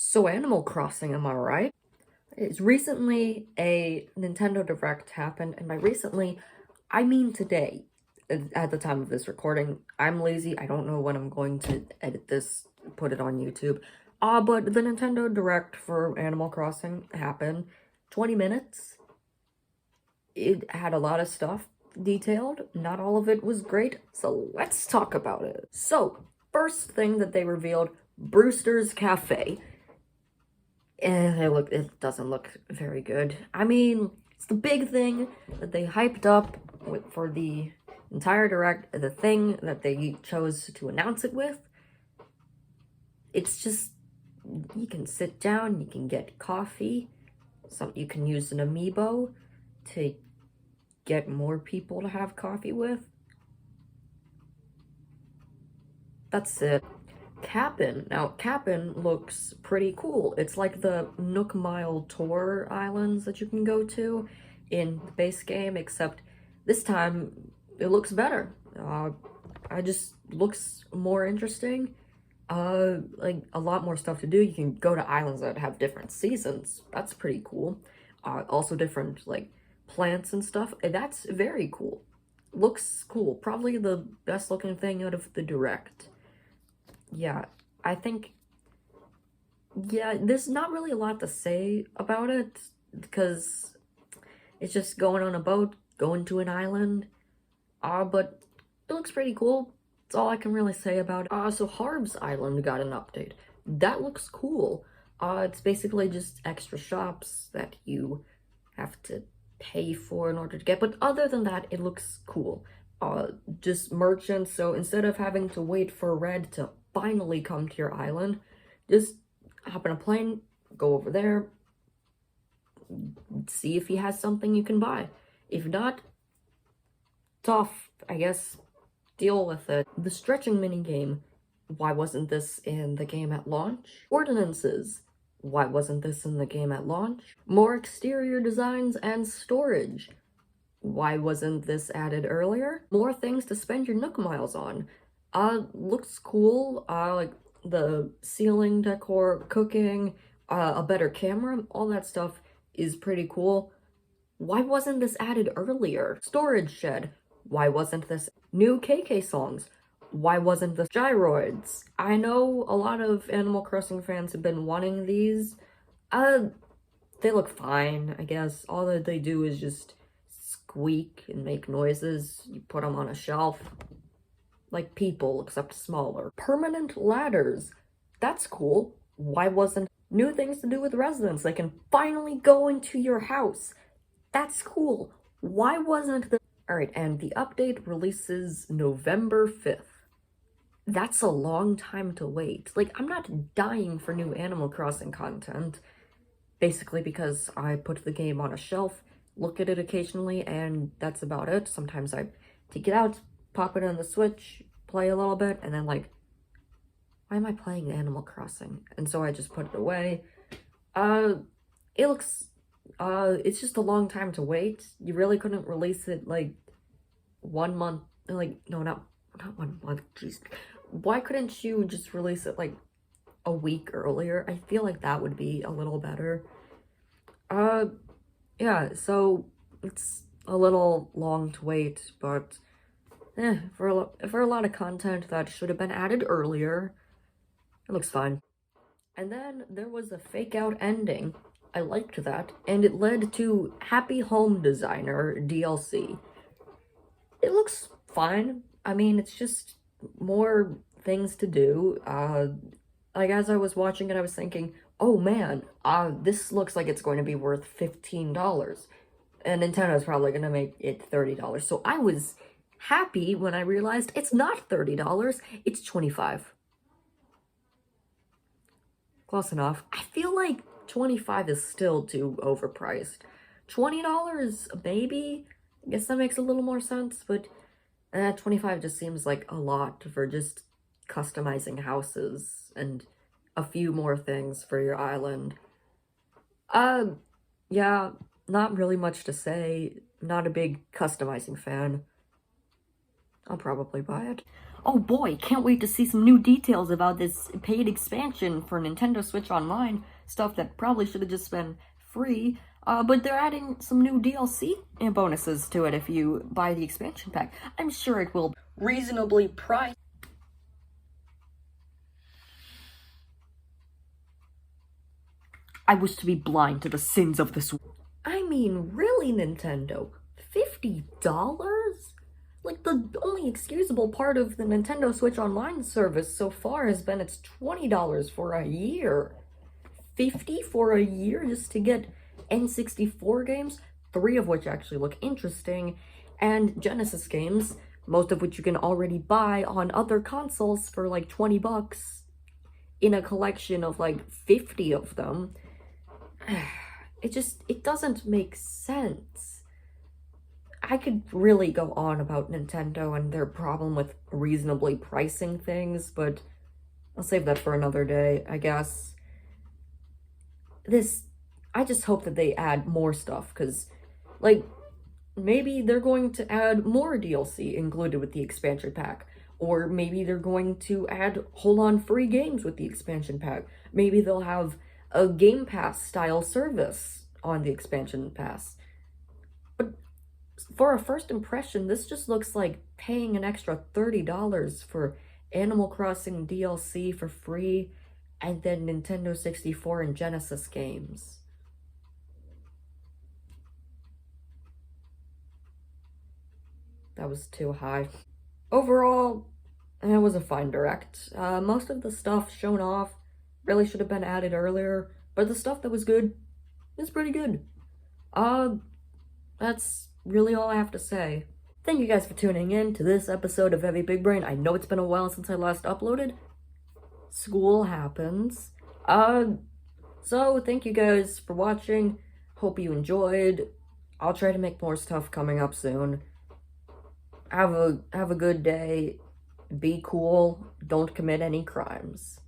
So Animal Crossing, am I right? It's recently a Nintendo Direct happened, and by recently, I mean today. At the time of this recording, I'm lazy. I don't know when I'm going to edit this, put it on YouTube. But the Nintendo Direct for Animal Crossing happened. 20 minutes. It had a lot of stuff detailed. Not all of it was great, so let's talk about it. So, first thing that they revealed, Brewster's Cafe. It doesn't look very good. I mean, it's the big thing that they hyped up for the entire direct, the thing that they chose to announce it with. It's just, you can sit down, you can get coffee, you can use an amiibo to get more people to have coffee with. That's it. Kapp'n. Now, Kapp'n looks pretty cool. It's like the Nook Mile Tour islands that you can go to in the base game, except this time it looks better. I just looks more interesting. Like a lot more stuff to do. You can go to islands that have different seasons. That's pretty cool. Also different like plants and stuff. That's very cool. Looks cool. Probably the best looking thing out of the direct. Yeah, I think, yeah, there's not really a lot to say about it because it's just going on a boat, going to an island. But it looks pretty cool. That's all I can really say about it. So Harb's Island got an update. That looks cool. It's basically just extra shops that you have to pay for in order to get, but other than that, it looks cool. Just merchants, so instead of having to wait for Red to finally come to your island, just hop in a plane, go over there, see if he has something you can buy. If not, tough, I guess, deal with it. The stretching minigame, why wasn't this in the game at launch? Ordinances, why wasn't this in the game at launch? More exterior designs and storage, why wasn't this added earlier? More things to spend your Nook Miles on. Looks cool. Like the ceiling decor, cooking, a better camera, all that stuff is pretty cool. Why wasn't this added earlier? Storage shed. Why wasn't this? New KK songs. Why wasn't this? Gyroids. I know a lot of Animal Crossing fans have been wanting these. They look fine, I guess. All that they do is just squeak and make noises. You put them on a shelf. Like people, except smaller. Permanent ladders. That's cool. Why wasn't new things to do with residents? They can finally go into your house. That's cool. Why wasn't the... Alright, and the update releases November 5th. That's a long time to wait. Like, I'm not dying for new Animal Crossing content. Basically because I put the game on a shelf, look at it occasionally, and that's about it. Sometimes I take it out, pop it on the Switch, play a little bit, and then like, why am I playing Animal Crossing? And so I just put it away. It looks, it's just a long time to wait. You really couldn't release it like 1 month, like, no, not 1 month, jeez. Why couldn't you just release it like a week earlier? I feel like that would be a little better. Yeah, so it's a little long to wait, but for a lot of content that should have been added earlier, it looks fine. And then there was a fake out ending. I liked that, and it led to Happy Home Designer DLC. It looks fine. I mean, it's just more things to do. Like as I was watching it, I was thinking, oh man, this looks like it's going to be worth $15. And Nintendo's probably gonna make it $30. So I was happy when I realized it's not $30, it's $25. Close enough. I feel like $25 is still too overpriced. $20, maybe? I guess that makes a little more sense, but 25 just seems like a lot for just customizing houses and a few more things for your island. Yeah, not really much to say. Not a big customizing fan. I'll probably buy it. Oh boy, can't wait to see some new details about this paid expansion for Nintendo Switch Online. Stuff that probably should have just been free. But they're adding some new DLC and bonuses to it if you buy the expansion pack. I'm sure it will reasonably priced. I wish to be blind to the sins of this. I mean, really, Nintendo? $50? Like, the only excusable part of the Nintendo Switch Online service so far has been it's $20 for a year. 50 for a year just to get N64 games, 3 of which actually look interesting, and Genesis games, most of which you can already buy on other consoles for like 20 bucks in a collection of like 50 of them. It doesn't make sense. I could really go on about Nintendo and their problem with reasonably pricing things, but I'll save that for another day, I guess. I just hope that they add more stuff, because, like, maybe they're going to add more DLC included with the expansion pack, or maybe they're going to add whole-on free games with the expansion pack. Maybe they'll have a Game Pass style service on the expansion pass. But for a first impression, this just looks like paying an extra $30 for Animal Crossing DLC for free, and then Nintendo 64 and Genesis games. That was too high. Overall, it was a fine direct. Most of the stuff shown off really should have been added earlier, but the stuff that was good is pretty good. That's really all I have to say. Thank you guys for tuning in to this episode of Heavy Big Brain. I know it's been a while since I last uploaded. School happens. So thank you guys for watching. Hope you enjoyed. I'll try to make more stuff coming up soon. Have a good day. Be cool. Don't commit any crimes.